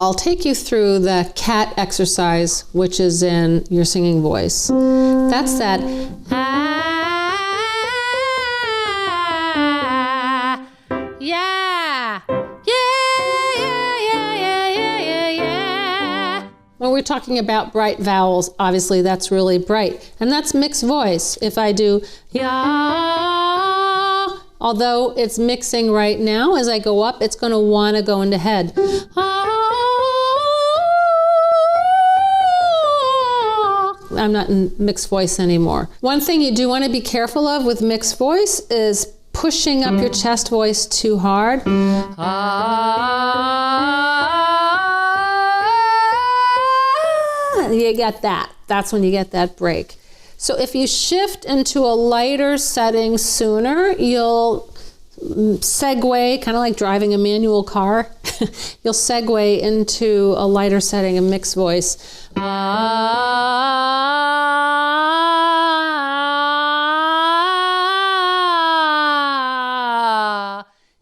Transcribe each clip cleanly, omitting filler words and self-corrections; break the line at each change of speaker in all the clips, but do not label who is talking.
I'll take you through the cat exercise, which is in your singing voice. That's that. Yeah. When we're talking about bright vowels, obviously that's really bright. And that's mixed voice. If I do ya, although it's mixing right now, as I go up, it's going to want to go into head. I'm not in mixed voice anymore. One thing you do want to be careful of with mixed voice is pushing up your chest voice too hard. You get that. That's when you get that break. So if you shift into a lighter setting sooner, you'll segue, kind of like driving a manual car. You'll segue into a lighter setting, a mixed voice.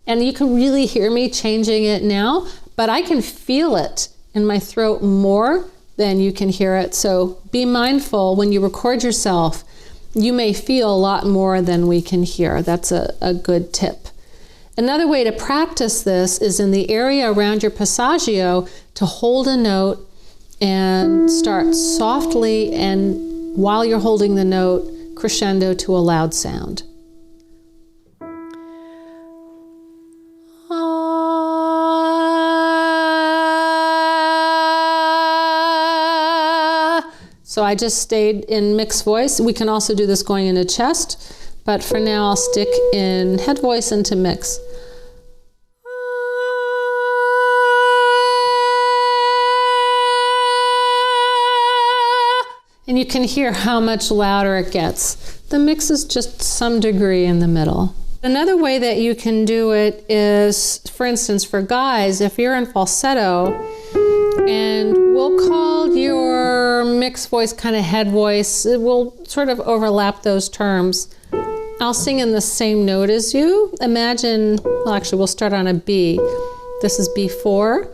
And you can really hear me changing it now, but I can feel it in my throat more than you can hear it. So be mindful when you record yourself. You may feel a lot more than we can hear. That's a good tip. Another way to practice this is in the area around your passaggio to hold a note and start softly, and while you're holding the note, crescendo to a loud sound. So I just stayed in mixed voice. We can also do this going into chest, but for now I'll stick in head voice into mix. And you can hear how much louder it gets. The mix is just some degree in the middle. Another way that you can do it is, for instance, for guys, if you're in falsetto, and we'll call your mixed voice kind of head voice, it will sort of overlap those terms. I'll sing in the same note as you. Imagine, well actually we'll start on a B. This is B4.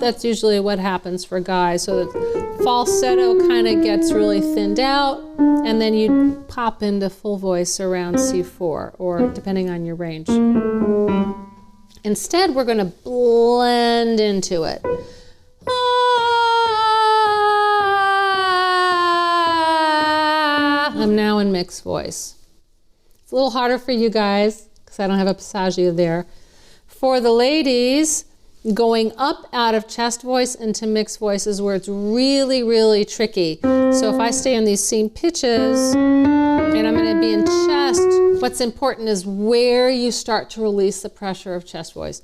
That's usually what happens for guys. So the falsetto kind of gets really thinned out, and then you pop into full voice around C4, or depending on your range. Instead, we're going to blend into it. I'm now in mixed voice. It's a little harder for you guys because I don't have a passaggio there. For the ladies, going up out of chest voice into mixed voice is where it's really, really tricky. So if I stay on these same pitches and I'm going to be in chest, what's important is where you start to release the pressure of chest voice.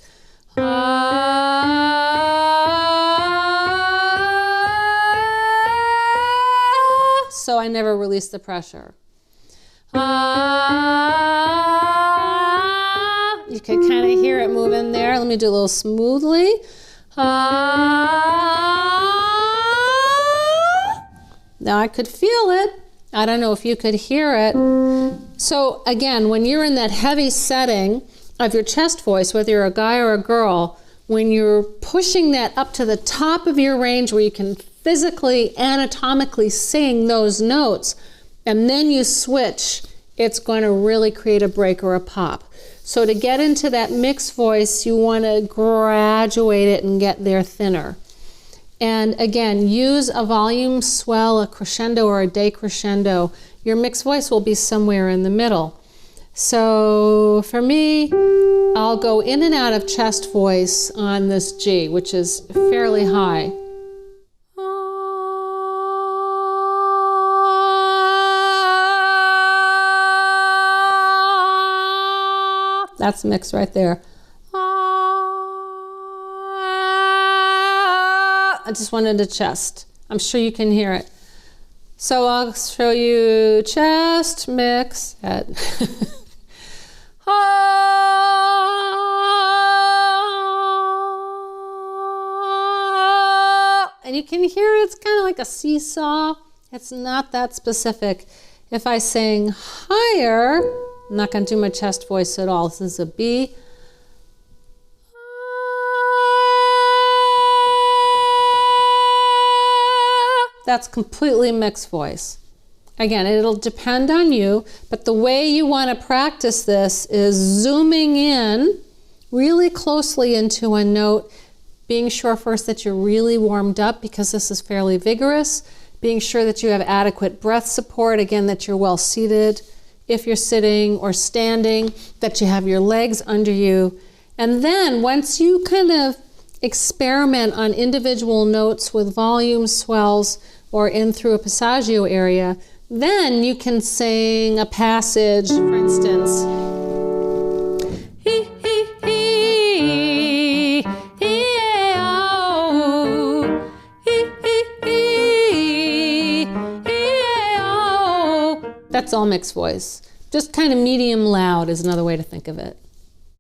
So I never release the pressure. You can kind of hear it moving there. Let me do a little smoothly. Now I could feel it. I don't know if you could hear it. So again, when you're in that heavy setting of your chest voice, whether you're a guy or a girl, when you're pushing that up to the top of your range where you can physically, anatomically sing those notes, and then you switch, it's going to really create a break or a pop. So to get into that mixed voice, you want to graduate it and get there thinner. And again, use a volume swell, a crescendo, or a decrescendo. Your mixed voice will be somewhere in the middle. So for me, I'll go in and out of chest voice on this G, which is fairly high. That's mixed right there. I just went into chest. I'm sure you can hear it. So I'll show you chest, mix, head. And you can hear it's kind of like a seesaw. It's not that specific. If I sing higher, I'm not going to do my chest voice at all. This is a B. That's completely mixed voice. Again, it'll depend on you, but the way you want to practice this is zooming in really closely into a note, being sure first that you're really warmed up because this is fairly vigorous, being sure that you have adequate breath support, again, that you're well seated, if you're sitting or standing, that you have your legs under you. And then once you kind of experiment on individual notes with volume swells or in through a passaggio area, then you can sing a passage, for instance. That's all mixed voice. Just kind of medium loud is another way to think of it.